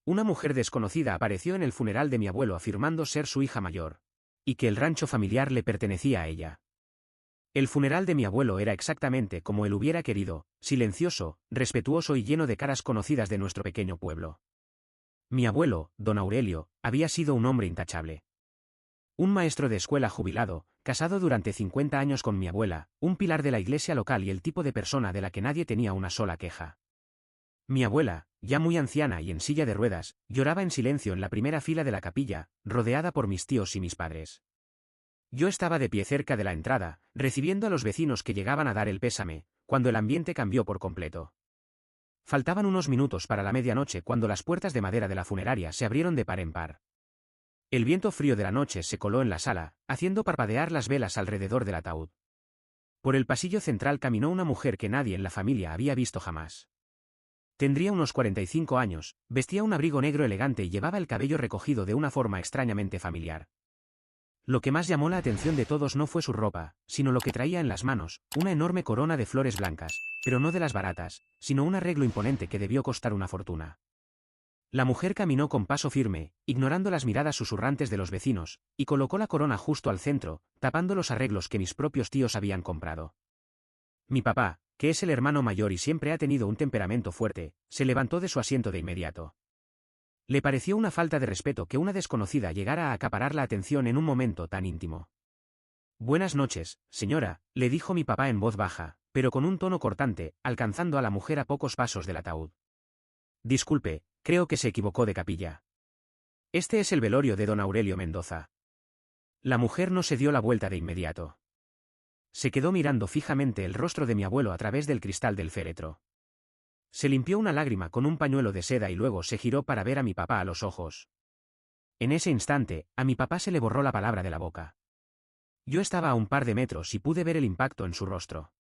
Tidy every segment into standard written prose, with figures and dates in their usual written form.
Una mujer desconocida apareció en el funeral de mi abuelo afirmando ser su hija mayor, y que el rancho familiar le pertenecía a ella. El funeral de mi abuelo era exactamente como él hubiera querido, silencioso, respetuoso y lleno de caras conocidas de nuestro pequeño pueblo. Mi abuelo, don Aurelio, había sido un hombre intachable. Un maestro de escuela jubilado, casado durante 50 años con mi abuela, un pilar de la iglesia local y el tipo de persona de la que nadie tenía una sola queja. Mi abuela, ya muy anciana y en silla de ruedas, lloraba en silencio en la primera fila de la capilla, rodeada por mis tíos y mis padres. Yo estaba de pie cerca de la entrada, recibiendo a los vecinos que llegaban a dar el pésame, cuando el ambiente cambió por completo. Faltaban unos minutos para la medianoche cuando las puertas de madera de la funeraria se abrieron de par en par. El viento frío de la noche se coló en la sala, haciendo parpadear las velas alrededor del ataúd. Por el pasillo central caminó una mujer que nadie en la familia había visto jamás. Tendría unos 45 años, vestía un abrigo negro elegante y llevaba el cabello recogido de una forma extrañamente familiar. Lo que más llamó la atención de todos no fue su ropa, sino lo que traía en las manos, una enorme corona de flores blancas, pero no de las baratas, sino un arreglo imponente que debió costar una fortuna. La mujer caminó con paso firme, ignorando las miradas susurrantes de los vecinos, y colocó la corona justo al centro, tapando los arreglos que mis propios tíos habían comprado. Mi papá, que es el hermano mayor y siempre ha tenido un temperamento fuerte, se levantó de su asiento de inmediato. Le pareció una falta de respeto que una desconocida llegara a acaparar la atención en un momento tan íntimo. Buenas noches, señora, le dijo mi papá en voz baja, pero con un tono cortante, alcanzando a la mujer a pocos pasos del ataúd. Disculpe, creo que se equivocó de capilla. Este es el velorio de don Aurelio Mendoza. La mujer no se dio la vuelta de inmediato. Se quedó mirando fijamente el rostro de mi abuelo a través del cristal del féretro. Se limpió una lágrima con un pañuelo de seda y luego se giró para ver a mi papá a los ojos. En ese instante, a mi papá se le borró la palabra de la boca. Yo estaba a un par de metros y pude ver el impacto en su rostro.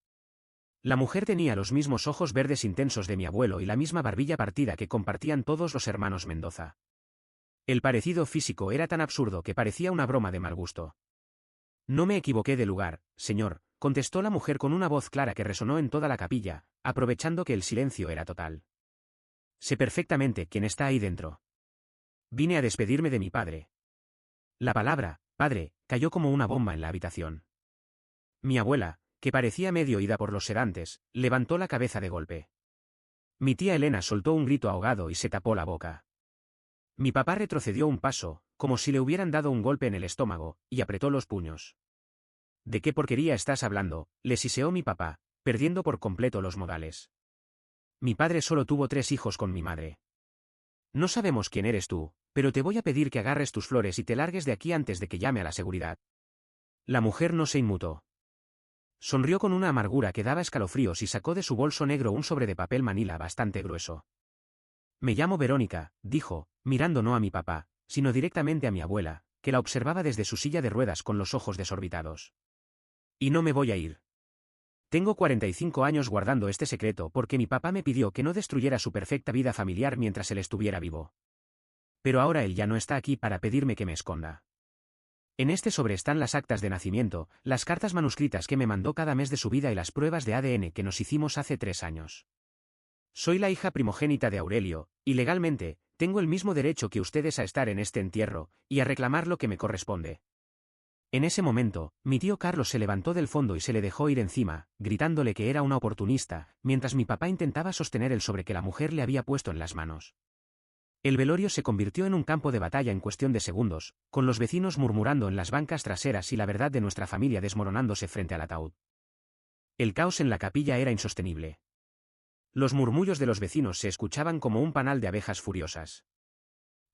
La mujer tenía los mismos ojos verdes intensos de mi abuelo y la misma barbilla partida que compartían todos los hermanos Mendoza. El parecido físico era tan absurdo que parecía una broma de mal gusto. No me equivoqué de lugar, señor, contestó la mujer con una voz clara que resonó en toda la capilla, aprovechando que el silencio era total. Sé perfectamente quién está ahí dentro. Vine a despedirme de mi padre. La palabra, padre, cayó como una bomba en la habitación. Mi abuela, que parecía medio ida por los sedantes, levantó la cabeza de golpe. Mi tía Elena soltó un grito ahogado y se tapó la boca. Mi papá retrocedió un paso, como si le hubieran dado un golpe en el estómago, y apretó los puños. ¿De qué porquería estás hablando?, le siseó mi papá, perdiendo por completo los modales. Mi padre solo tuvo 3 hijos con mi madre. No sabemos quién eres tú, pero te voy a pedir que agarres tus flores y te largues de aquí antes de que llame a la seguridad. La mujer no se inmutó. Sonrió con una amargura que daba escalofríos y sacó de su bolso negro un sobre de papel manila bastante grueso. Me llamo Verónica, dijo, mirando no a mi papá, sino directamente a mi abuela, que la observaba desde su silla de ruedas con los ojos desorbitados. Y no me voy a ir. Tengo 45 años guardando este secreto porque mi papá me pidió que no destruyera su perfecta vida familiar mientras él estuviera vivo. Pero ahora él ya no está aquí para pedirme que me esconda. En este sobre están las actas de nacimiento, las cartas manuscritas que me mandó cada mes de su vida y las pruebas de ADN que nos hicimos hace 3 años. Soy la hija primogénita de Aurelio, y legalmente, tengo el mismo derecho que ustedes a estar en este entierro, y a reclamar lo que me corresponde. En ese momento, mi tío Carlos se levantó del fondo y se le dejó ir encima, gritándole que era una oportunista, mientras mi papá intentaba sostener el sobre que la mujer le había puesto en las manos. El velorio se convirtió en un campo de batalla en cuestión de segundos, con los vecinos murmurando en las bancas traseras y la verdad de nuestra familia desmoronándose frente al ataúd. El caos en la capilla era insostenible. Los murmullos de los vecinos se escuchaban como un panal de abejas furiosas.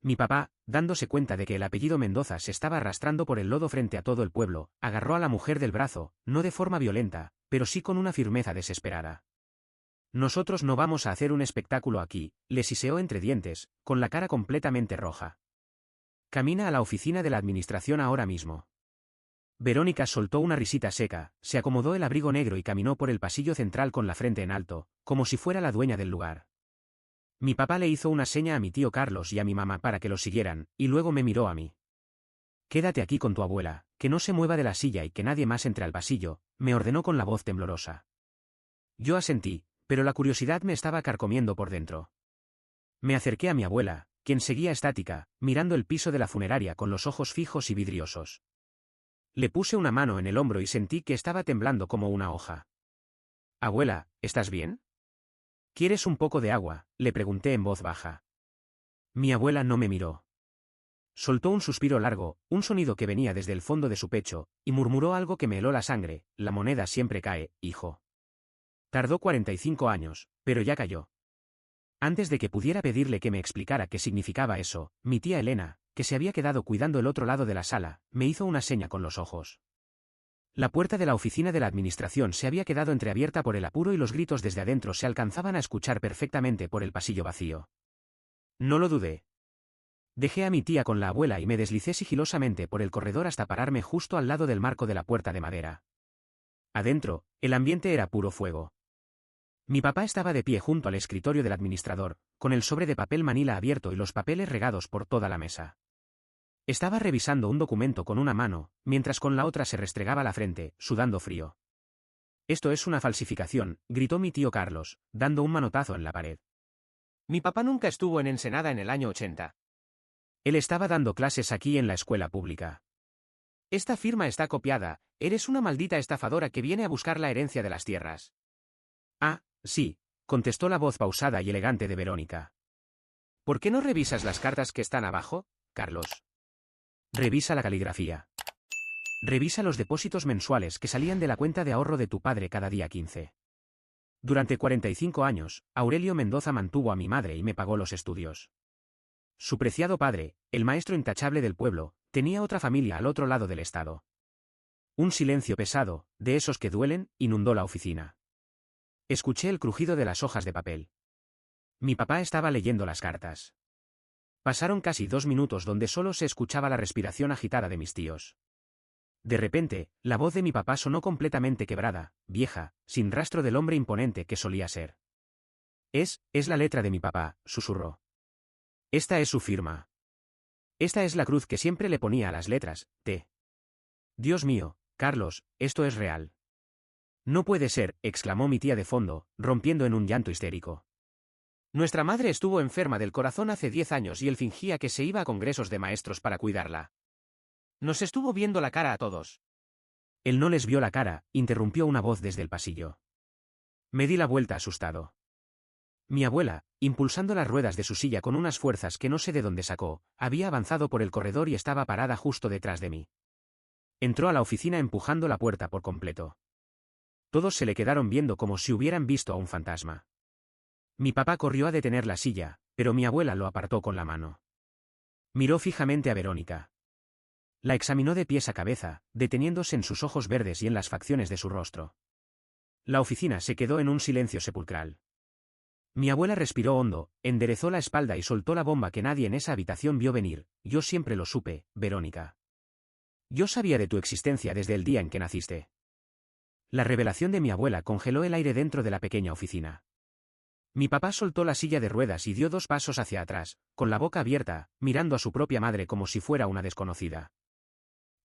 Mi papá, dándose cuenta de que el apellido Mendoza se estaba arrastrando por el lodo frente a todo el pueblo, agarró a la mujer del brazo, no de forma violenta, pero sí con una firmeza desesperada. Nosotros no vamos a hacer un espectáculo aquí, le siseó entre dientes, con la cara completamente roja. Camina a la oficina de la administración ahora mismo. Verónica soltó una risita seca, se acomodó el abrigo negro y caminó por el pasillo central con la frente en alto, como si fuera la dueña del lugar. Mi papá le hizo una seña a mi tío Carlos y a mi mamá para que lo siguieran, y luego me miró a mí. Quédate aquí con tu abuela, que no se mueva de la silla y que nadie más entre al pasillo, me ordenó con la voz temblorosa. Yo asentí, pero la curiosidad me estaba carcomiendo por dentro. Me acerqué a mi abuela, quien seguía estática, mirando el piso de la funeraria con los ojos fijos y vidriosos. Le puse una mano en el hombro y sentí que estaba temblando como una hoja. «Abuela, ¿estás bien? ¿Quieres un poco de agua?», le pregunté en voz baja. Mi abuela no me miró. Soltó un suspiro largo, un sonido que venía desde el fondo de su pecho, y murmuró algo que me heló la sangre: «La moneda siempre cae, hijo». Tardó 45 años, pero ya cayó. Antes de que pudiera pedirle que me explicara qué significaba eso, mi tía Elena, que se había quedado cuidando el otro lado de la sala, me hizo una seña con los ojos. La puerta de la oficina de la administración se había quedado entreabierta por el apuro y los gritos desde adentro se alcanzaban a escuchar perfectamente por el pasillo vacío. No lo dudé. Dejé a mi tía con la abuela y me deslicé sigilosamente por el corredor hasta pararme justo al lado del marco de la puerta de madera. Adentro, el ambiente era puro fuego. Mi papá estaba de pie junto al escritorio del administrador, con el sobre de papel manila abierto y los papeles regados por toda la mesa. Estaba revisando un documento con una mano, mientras con la otra se restregaba la frente, sudando frío. «Esto es una falsificación», gritó mi tío Carlos, dando un manotazo en la pared. Mi papá nunca estuvo en Ensenada en el año 80. Él estaba dando clases aquí en la escuela pública. Esta firma está copiada, eres una maldita estafadora que viene a buscar la herencia de las tierras. «Ah, sí», contestó la voz pausada y elegante de Verónica. ¿Por qué no revisas las cartas que están abajo, Carlos? Revisa la caligrafía. Revisa los depósitos mensuales que salían de la cuenta de ahorro de tu padre cada día 15. Durante 45 años, Aurelio Mendoza mantuvo a mi madre y me pagó los estudios. Su preciado padre, el maestro intachable del pueblo, tenía otra familia al otro lado del estado. Un silencio pesado, de esos que duelen, inundó la oficina. Escuché el crujido de las hojas de papel. Mi papá estaba leyendo las cartas. Pasaron casi 2 minutos donde solo se escuchaba la respiración agitada de mis tíos. De repente, la voz de mi papá sonó completamente quebrada, vieja, sin rastro del hombre imponente que solía ser. Es la letra de mi papá», susurró. «Esta es su firma. Esta es la cruz que siempre le ponía a las letras, T. Dios mío, Carlos, esto es real». «No puede ser», exclamó mi tía de fondo, rompiendo en un llanto histérico. Nuestra madre estuvo enferma del corazón hace 10 años y él fingía que se iba a congresos de maestros para cuidarla. Nos estuvo viendo la cara a todos. Él no les vio la cara, interrumpió una voz desde el pasillo. Me di la vuelta asustado. Mi abuela, impulsando las ruedas de su silla con unas fuerzas que no sé de dónde sacó, había avanzado por el corredor y estaba parada justo detrás de mí. Entró a la oficina empujando la puerta por completo. Todos se le quedaron viendo como si hubieran visto a un fantasma. Mi papá corrió a detener la silla, pero mi abuela lo apartó con la mano. Miró fijamente a Verónica. La examinó de pies a cabeza, deteniéndose en sus ojos verdes y en las facciones de su rostro. La oficina se quedó en un silencio sepulcral. Mi abuela respiró hondo, enderezó la espalda y soltó la bomba que nadie en esa habitación vio venir. «Yo siempre lo supe, Verónica. Yo sabía de tu existencia desde el día en que naciste». La revelación de mi abuela congeló el aire dentro de la pequeña oficina. Mi papá soltó la silla de ruedas y dio 2 pasos hacia atrás, con la boca abierta, mirando a su propia madre como si fuera una desconocida.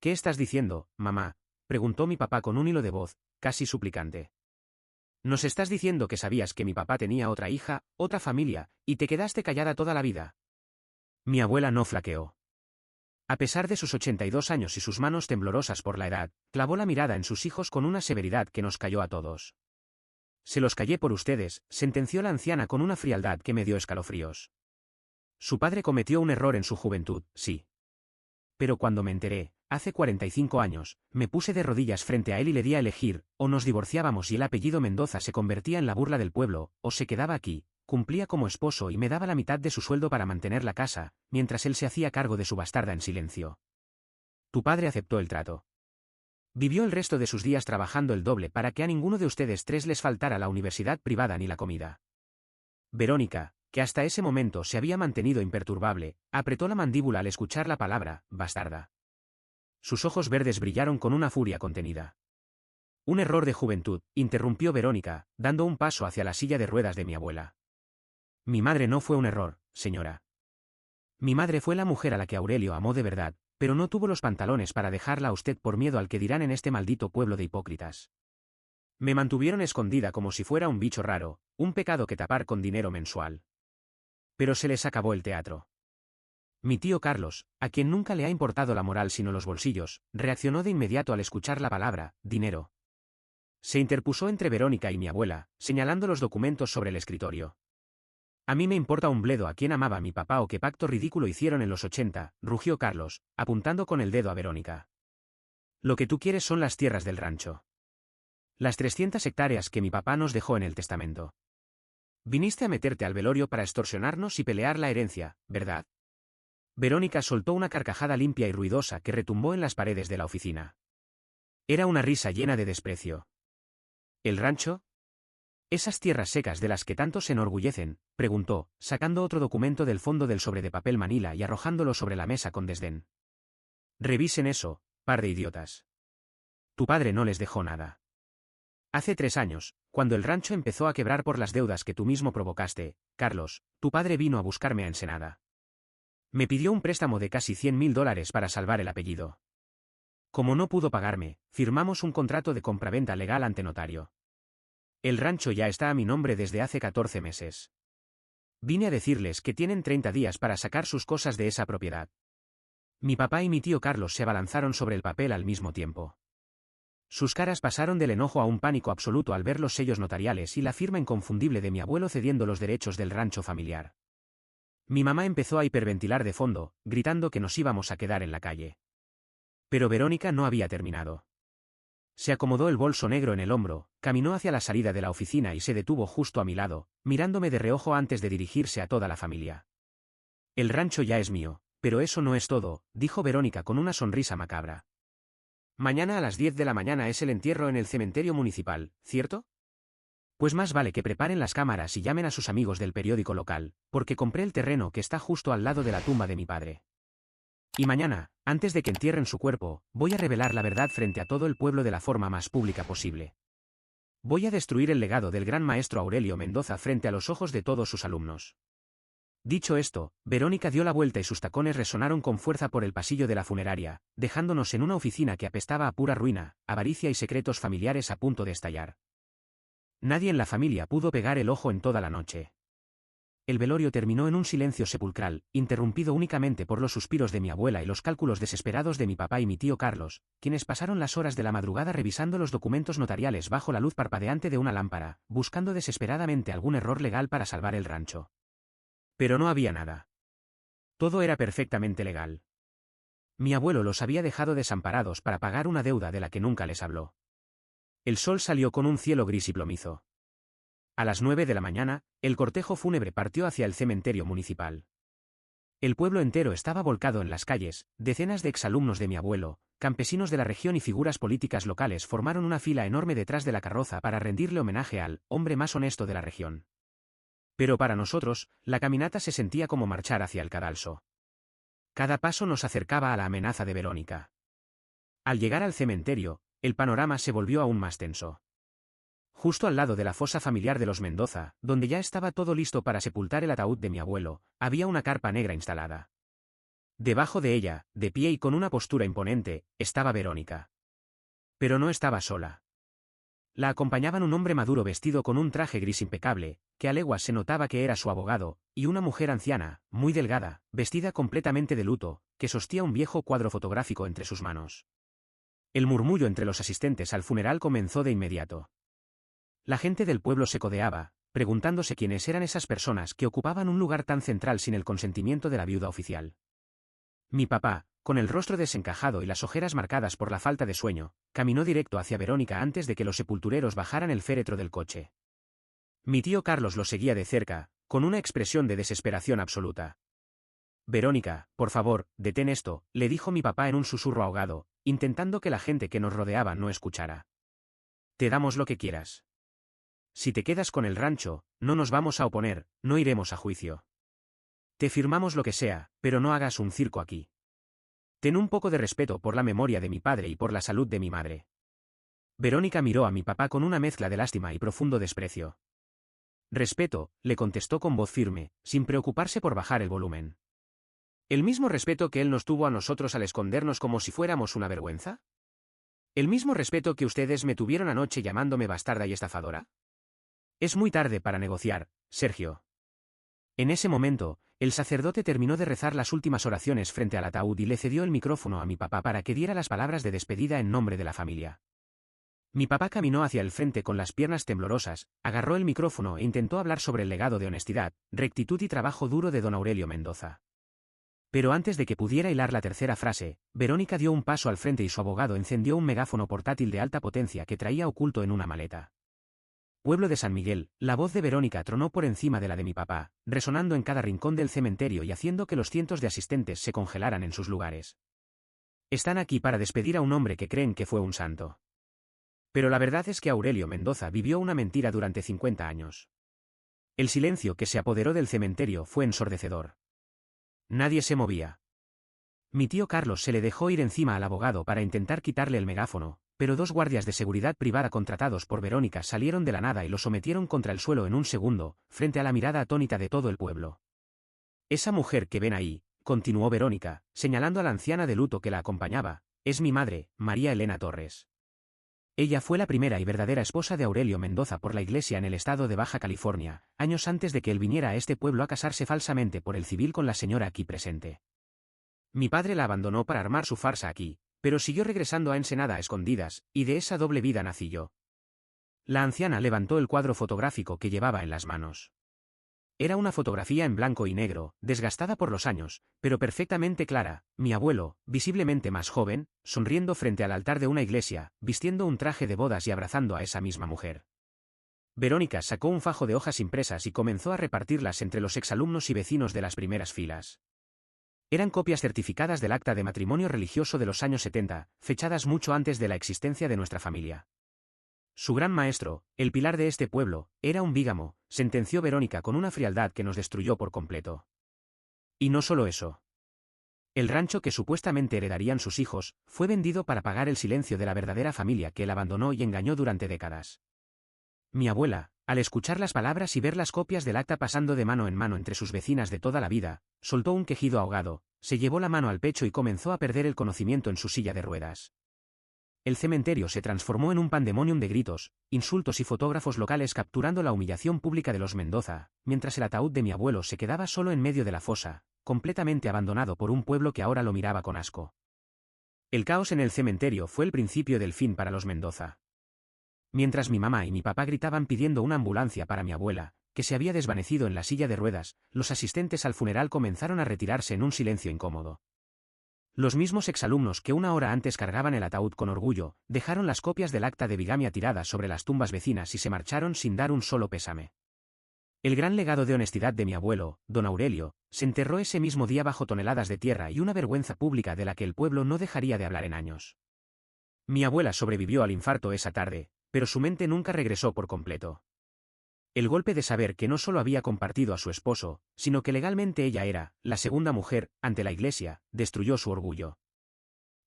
«¿Qué estás diciendo, mamá?», preguntó mi papá con un hilo de voz, casi suplicante. «¿Nos estás diciendo que sabías que mi papá tenía otra hija, otra familia, y te quedaste callada toda la vida?» Mi abuela no flaqueó. A pesar de sus 82 años y sus manos temblorosas por la edad, clavó la mirada en sus hijos con una severidad que nos cayó a todos. «Se los callé por ustedes», sentenció la anciana con una frialdad que me dio escalofríos. «Su padre cometió un error en su juventud, sí. Pero cuando me enteré, hace 45 años, me puse de rodillas frente a él y le di a elegir: o nos divorciábamos y el apellido Mendoza se convertía en la burla del pueblo, o se quedaba aquí, cumplía como esposo y me daba la mitad de su sueldo para mantener la casa, mientras él se hacía cargo de su bastarda en silencio. Tu padre aceptó el trato. Vivió el resto de sus días trabajando el doble para que a ninguno de ustedes 3 les faltara la universidad privada ni la comida». Verónica, que hasta ese momento se había mantenido imperturbable, apretó la mandíbula al escuchar la palabra «bastarda». Sus ojos verdes brillaron con una furia contenida. «Un error de juventud», interrumpió Verónica, dando un paso hacia la silla de ruedas de mi abuela. «Mi madre no fue un error, señora. Mi madre fue la mujer a la que Aurelio amó de verdad, pero no tuvo los pantalones para dejarla a usted por miedo al que dirán en este maldito pueblo de hipócritas. Me mantuvieron escondida como si fuera un bicho raro, un pecado que tapar con dinero mensual. Pero se les acabó el teatro. Mi tío Carlos, a quien nunca le ha importado la moral sino los bolsillos, reaccionó de inmediato al escuchar la palabra dinero. Se interpuso entre Verónica y mi abuela, señalando los documentos sobre el escritorio. A mí me importa un bledo a quién amaba mi papá o qué pacto ridículo hicieron en los 80, rugió Carlos, apuntando con el dedo a Verónica. Lo que tú quieres son las tierras del rancho. Las 300 hectáreas que mi papá nos dejó en el testamento. Viniste a meterte al velorio para extorsionarnos y pelear la herencia, ¿verdad? Verónica soltó una carcajada limpia y ruidosa que retumbó en las paredes de la oficina. Era una risa llena de desprecio. ¿El rancho? ¿Esas tierras secas de las que tanto se enorgullecen?, preguntó, sacando otro documento del fondo del sobre de papel manila y arrojándolo sobre la mesa con desdén. Revisen eso, par de idiotas. Tu padre no les dejó nada. Hace 3 años, cuando el rancho empezó a quebrar por las deudas que tú mismo provocaste, Carlos, tu padre vino a buscarme a Ensenada. Me pidió un préstamo de casi $100.000 para salvar el apellido. Como no pudo pagarme, firmamos un contrato de compraventa legal ante notario. El rancho ya está a mi nombre desde hace 14 meses. Vine a decirles que tienen 30 días para sacar sus cosas de esa propiedad. Mi papá y mi tío Carlos se abalanzaron sobre el papel al mismo tiempo. Sus caras pasaron del enojo a un pánico absoluto al ver los sellos notariales y la firma inconfundible de mi abuelo cediendo los derechos del rancho familiar. Mi mamá empezó a hiperventilar de fondo, gritando que nos íbamos a quedar en la calle. Pero Verónica no había terminado. Se acomodó el bolso negro en el hombro, caminó hacia la salida de la oficina y se detuvo justo a mi lado, mirándome de reojo antes de dirigirse a toda la familia. El rancho ya es mío, pero eso no es todo, dijo Verónica con una sonrisa macabra. Mañana a las 10 de la mañana es el entierro en el cementerio municipal, ¿cierto? Pues más vale que preparen las cámaras y llamen a sus amigos del periódico local, porque compré el terreno que está justo al lado de la tumba de mi padre. Y mañana, antes de que entierren su cuerpo, voy a revelar la verdad frente a todo el pueblo de la forma más pública posible. Voy a destruir el legado del gran maestro Aurelio Mendoza frente a los ojos de todos sus alumnos. Dicho esto, Verónica dio la vuelta y sus tacones resonaron con fuerza por el pasillo de la funeraria, dejándonos en una oficina que apestaba a pura ruina, avaricia y secretos familiares a punto de estallar. Nadie en la familia pudo pegar el ojo en toda la noche. El velorio terminó en un silencio sepulcral, interrumpido únicamente por los suspiros de mi abuela y los cálculos desesperados de mi papá y mi tío Carlos, quienes pasaron las horas de la madrugada revisando los documentos notariales bajo la luz parpadeante de una lámpara, buscando desesperadamente algún error legal para salvar el rancho. Pero no había nada. Todo era perfectamente legal. Mi abuelo los había dejado desamparados para pagar una deuda de la que nunca les habló. El sol salió con un cielo gris y plomizo. A las 9 de la mañana, el cortejo fúnebre partió hacia el cementerio municipal. El pueblo entero estaba volcado en las calles, decenas de exalumnos de mi abuelo, campesinos de la región y figuras políticas locales formaron una fila enorme detrás de la carroza para rendirle homenaje al hombre más honesto de la región. Pero para nosotros, la caminata se sentía como marchar hacia el cadalso. Cada paso nos acercaba a la amenaza de Verónica. Al llegar al cementerio, el panorama se volvió aún más tenso. Justo al lado de la fosa familiar de los Mendoza, donde ya estaba todo listo para sepultar el ataúd de mi abuelo, había una carpa negra instalada. Debajo de ella, de pie y con una postura imponente, estaba Verónica. Pero no estaba sola. La acompañaban un hombre maduro vestido con un traje gris impecable, que a leguas se notaba que era su abogado, y una mujer anciana, muy delgada, vestida completamente de luto, que sostía un viejo cuadro fotográfico entre sus manos. El murmullo entre los asistentes al funeral comenzó de inmediato. La gente del pueblo se codeaba, preguntándose quiénes eran esas personas que ocupaban un lugar tan central sin el consentimiento de la viuda oficial. Mi papá, con el rostro desencajado y las ojeras marcadas por la falta de sueño, caminó directo hacia Verónica antes de que los sepultureros bajaran el féretro del coche. Mi tío Carlos lo seguía de cerca, con una expresión de desesperación absoluta. Verónica, por favor, detén esto, le dijo mi papá en un susurro ahogado, intentando que la gente que nos rodeaba no escuchara. Te damos lo que quieras. Si te quedas con el rancho, no nos vamos a oponer, no iremos a juicio. Te firmamos lo que sea, pero no hagas un circo aquí. Ten un poco de respeto por la memoria de mi padre y por la salud de mi madre. Verónica miró a mi papá con una mezcla de lástima y profundo desprecio. Respeto, le contestó con voz firme, sin preocuparse por bajar el volumen. ¿El mismo respeto que él nos tuvo a nosotros al escondernos como si fuéramos una vergüenza? ¿El mismo respeto que ustedes me tuvieron anoche llamándome bastarda y estafadora? Es muy tarde para negociar, Sergio. En ese momento, el sacerdote terminó de rezar las últimas oraciones frente al ataúd y le cedió el micrófono a mi papá para que diera las palabras de despedida en nombre de la familia. Mi papá caminó hacia el frente con las piernas temblorosas, agarró el micrófono e intentó hablar sobre el legado de honestidad, rectitud y trabajo duro de don Aurelio Mendoza. Pero antes de que pudiera hilar la tercera frase, Verónica dio un paso al frente y su abogado encendió un megáfono portátil de alta potencia que traía oculto en una maleta. Pueblo de San Miguel, la voz de Verónica tronó por encima de la de mi papá, resonando en cada rincón del cementerio y haciendo que los cientos de asistentes se congelaran en sus lugares. Están aquí para despedir a un hombre que creen que fue un santo. Pero la verdad es que Aurelio Mendoza vivió una mentira durante 50 años. El silencio que se apoderó del cementerio fue ensordecedor. Nadie se movía. Mi tío Carlos se le dejó ir encima al abogado para intentar quitarle el megáfono, pero 2 guardias de seguridad privada contratados por Verónica salieron de la nada y lo sometieron contra el suelo en un segundo, frente a la mirada atónita de todo el pueblo. Esa mujer que ven ahí, continuó Verónica, señalando a la anciana de luto que la acompañaba, es mi madre, María Elena Torres. Ella fue la primera y verdadera esposa de Aurelio Mendoza por la Iglesia en el estado de Baja California, años antes de que él viniera a este pueblo a casarse falsamente por el civil con la señora aquí presente. Mi padre la abandonó para armar su farsa aquí, pero siguió regresando a Ensenada a escondidas, y de esa doble vida nací yo. La anciana levantó el cuadro fotográfico que llevaba en las manos. Era una fotografía en blanco y negro, desgastada por los años, pero perfectamente clara, mi abuelo, visiblemente más joven, sonriendo frente al altar de una iglesia, vistiendo un traje de bodas y abrazando a esa misma mujer. Verónica sacó un fajo de hojas impresas y comenzó a repartirlas entre los exalumnos y vecinos de las primeras filas. Eran copias certificadas del acta de matrimonio religioso de los años 70, fechadas mucho antes de la existencia de nuestra familia. Su gran maestro, el pilar de este pueblo, era un bígamo, sentenció Verónica con una frialdad que nos destruyó por completo. Y no solo eso. El rancho que supuestamente heredarían sus hijos, fue vendido para pagar el silencio de la verdadera familia que él abandonó y engañó durante décadas. Mi abuela, al escuchar las palabras y ver las copias del acta pasando de mano en mano entre sus vecinas de toda la vida, soltó un quejido ahogado, se llevó la mano al pecho y comenzó a perder el conocimiento en su silla de ruedas. El cementerio se transformó en un pandemonium de gritos, insultos y fotógrafos locales capturando la humillación pública de los Mendoza, mientras el ataúd de mi abuelo se quedaba solo en medio de la fosa, completamente abandonado por un pueblo que ahora lo miraba con asco. El caos en el cementerio fue el principio del fin para los Mendoza. Mientras mi mamá y mi papá gritaban pidiendo una ambulancia para mi abuela, que se había desvanecido en la silla de ruedas, los asistentes al funeral comenzaron a retirarse en un silencio incómodo. Los mismos exalumnos que una hora antes cargaban el ataúd con orgullo, dejaron las copias del acta de bigamia tiradas sobre las tumbas vecinas y se marcharon sin dar un solo pésame. El gran legado de honestidad de mi abuelo, don Aurelio, se enterró ese mismo día bajo toneladas de tierra y una vergüenza pública de la que el pueblo no dejaría de hablar en años. Mi abuela sobrevivió al infarto esa tarde, pero su mente nunca regresó por completo. El golpe de saber que no solo había compartido a su esposo, sino que legalmente ella era la segunda mujer, ante la iglesia, destruyó su orgullo.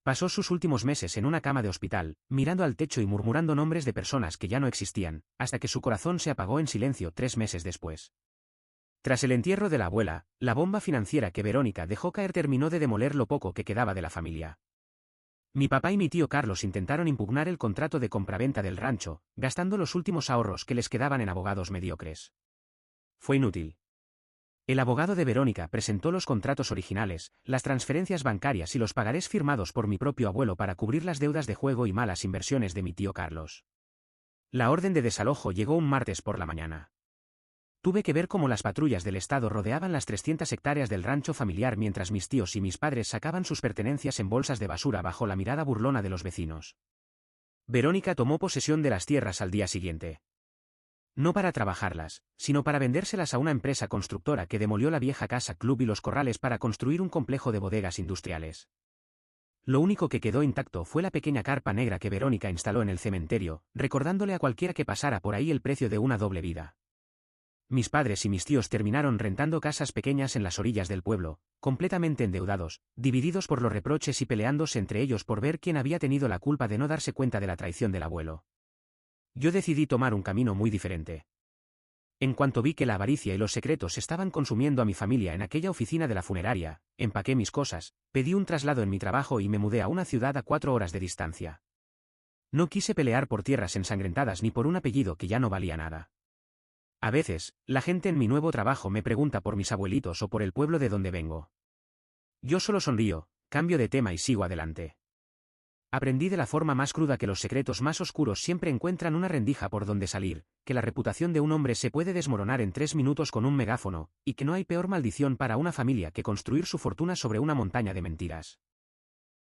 Pasó sus últimos meses en una cama de hospital, mirando al techo y murmurando nombres de personas que ya no existían, hasta que su corazón se apagó en silencio 3 meses después. Tras el entierro de la abuela, la bomba financiera que Verónica dejó caer terminó de demoler lo poco que quedaba de la familia. Mi papá y mi tío Carlos intentaron impugnar el contrato de compraventa del rancho, gastando los últimos ahorros que les quedaban en abogados mediocres. Fue inútil. El abogado de Verónica presentó los contratos originales, las transferencias bancarias y los pagarés firmados por mi propio abuelo para cubrir las deudas de juego y malas inversiones de mi tío Carlos. La orden de desalojo llegó un martes por la mañana. Tuve que ver cómo las patrullas del Estado rodeaban las 300 hectáreas del rancho familiar mientras mis tíos y mis padres sacaban sus pertenencias en bolsas de basura bajo la mirada burlona de los vecinos. Verónica tomó posesión de las tierras al día siguiente. No para trabajarlas, sino para vendérselas a una empresa constructora que demolió la vieja casa club y los corrales para construir un complejo de bodegas industriales. Lo único que quedó intacto fue la pequeña carpa negra que Verónica instaló en el cementerio, recordándole a cualquiera que pasara por ahí el precio de una doble vida. Mis padres y mis tíos terminaron rentando casas pequeñas en las orillas del pueblo, completamente endeudados, divididos por los reproches y peleándose entre ellos por ver quién había tenido la culpa de no darse cuenta de la traición del abuelo. Yo decidí tomar un camino muy diferente. En cuanto vi que la avaricia y los secretos estaban consumiendo a mi familia en aquella oficina de la funeraria, empaqué mis cosas, pedí un traslado en mi trabajo y me mudé a una ciudad a 4 horas de distancia. No quise pelear por tierras ensangrentadas ni por un apellido que ya no valía nada. A veces, la gente en mi nuevo trabajo me pregunta por mis abuelitos o por el pueblo de donde vengo. Yo solo sonrío, cambio de tema y sigo adelante. Aprendí de la forma más cruda que los secretos más oscuros siempre encuentran una rendija por donde salir, que la reputación de un hombre se puede desmoronar en 3 minutos con un megáfono, y que no hay peor maldición para una familia que construir su fortuna sobre una montaña de mentiras.